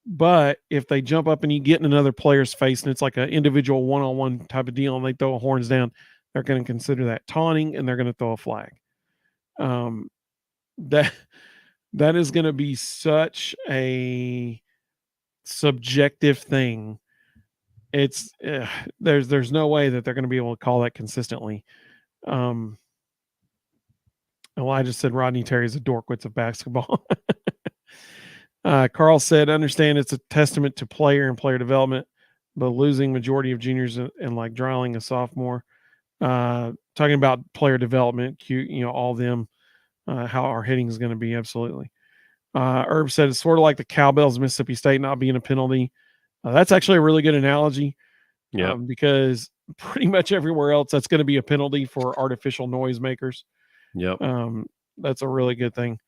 But if they jump up and you get in another player's face and it's like an individual one-on-one type of deal and they throw a horns down, they're going to consider that taunting and they're going to throw a flag. That is going to be such a subjective thing. It's there's no way that they're going to be able to call that consistently. Elijah said Rodney Terry is a Dorkwitz of basketball. Carl said, understand it's a testament to player and player development, but losing majority of juniors and like drilling a sophomore. Talking about player development, all of them, how our hitting is going to be. Absolutely. Herb said it's sort of like the Cowbells of Mississippi State not being a penalty. That's actually a really good analogy. Yeah. Because pretty much everywhere else, that's going to be a penalty for artificial noisemakers. Yep. That's a really good thing.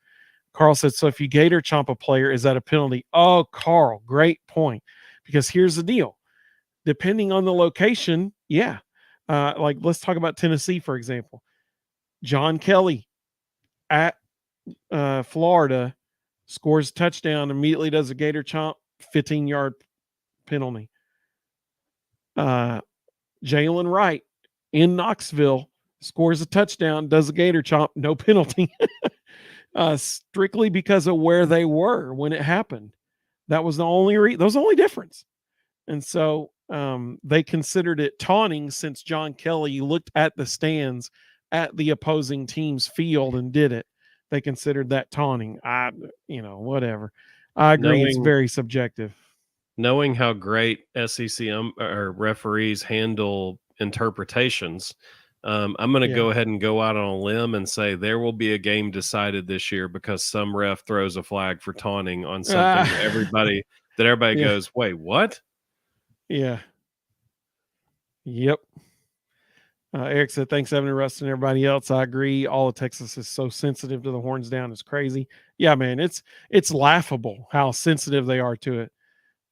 Carl said, so if you gator chomp a player, is that a penalty? Oh, Carl, great point. Because here's the deal. Depending on the location, yeah. Like, let's talk about Tennessee, for example. John Kelly at Florida scores a touchdown, immediately does a gator chomp, 15-yard penalty. Jalen Wright in Knoxville scores a touchdown, does a gator chomp, no penalty. Strictly because of where they were when it happened. That was the only that was the only difference. And so they considered it taunting since John Kelly looked at the stands at the opposing team's field and did it. They considered that taunting. Whatever. I agree. It's very subjective. Knowing how great SEC or referees handle interpretations, I'm going to go ahead and go out on a limb and say there will be a game decided this year because some ref throws a flag for taunting on something that everybody goes, wait, what? Yeah. Yep. Eric said, thanks, Evan and Rustin, everybody else. I agree. All of Texas is so sensitive to the horns down. It's crazy. Yeah, man, it's laughable how sensitive they are to it.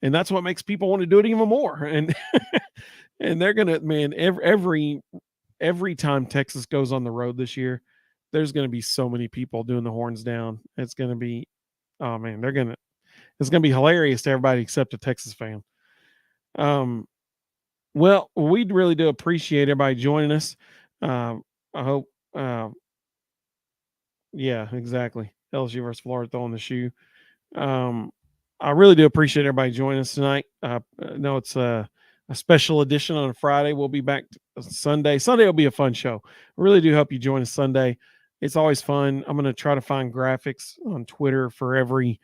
And that's what makes people want to do it even more. And and they're going to, man, every time Texas goes on the road this year, there's going to be so many people doing the horns down. It's going to be, oh man, it's going to be hilarious to everybody except a Texas fan. Well, we really do appreciate everybody joining us. I hope, yeah, exactly. LSU versus Florida throwing the shoe. I really do appreciate everybody joining us tonight. No, it's a special edition on a Friday. We'll be back Sunday. Sunday will be a fun show. I really do hope you join us Sunday. It's always fun. I'm going to try to find graphics on Twitter for every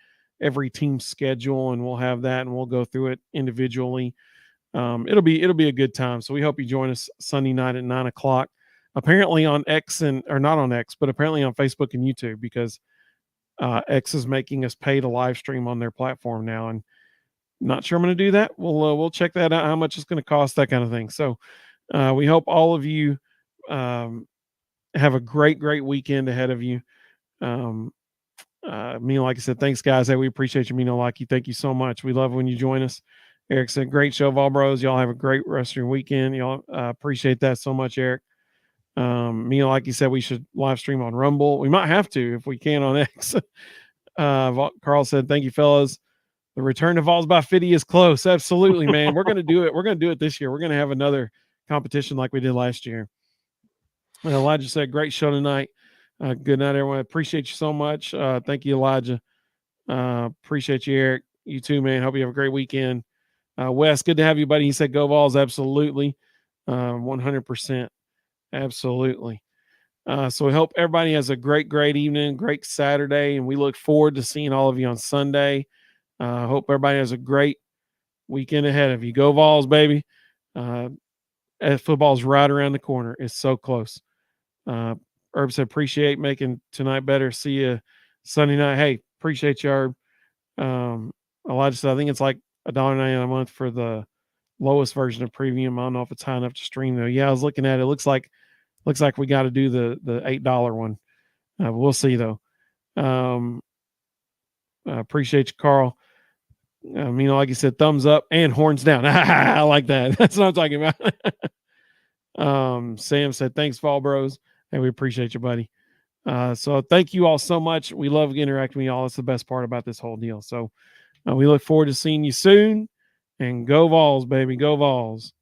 team schedule, and we'll have that, and we'll go through it individually. It'll be a good time. So we hope you join us Sunday night at 9:00. Apparently on X or not on X, but apparently on Facebook and YouTube, because X is making us pay to live stream on their platform now, and not sure I'm going to do that. We'll check that out, how much it's going to cost, that kind of thing. So we hope all of you have a great weekend ahead of you. Me, like I said, thanks guys. Hey, we appreciate you. Me, no like you. Thank you so much. We love when you join us. Eric said, great show, Vol Bros. Y'all have a great rest of your weekend. Y'all appreciate that so much, Eric. Me, like you said, we should live stream on Rumble. We might have to if we can on X. Carl said, thank you, fellas. The return to Vols by 50 is close. Absolutely, man. We're going to do it. We're going to do it this year. We're going to have another competition like we did last year. Elijah said, great show tonight. Good night, everyone. Appreciate you so much. Thank you, Elijah. Appreciate you, Eric. You too, man. Hope you have a great weekend. Wes, good to have you, buddy. He said, "Go Vols!" Absolutely, 100%, absolutely. So we hope everybody has a great evening, great Saturday, and we look forward to seeing all of you on Sunday. Hope everybody has a great weekend ahead of you. Go Vols, baby! Football's right around the corner. It's so close. Herb said, "Appreciate making tonight better. See you Sunday night." Hey, appreciate you, Herb. Elijah said, "I think it's like $1.99 a month for the lowest version of premium. I don't know if it's high enough to stream though." Yeah, I was looking at it. Looks like we got to do the $8 one. We'll see though. Appreciate you, Carl. Like you said, thumbs up and horns down. I like that. That's what I'm talking about. Sam said, "Thanks, Fall Bros." And we appreciate you, buddy. So thank you all so much. We love interacting with y'all. That's the best part about this whole deal. So we look forward to seeing you soon. And go Vols, baby. Go Vols.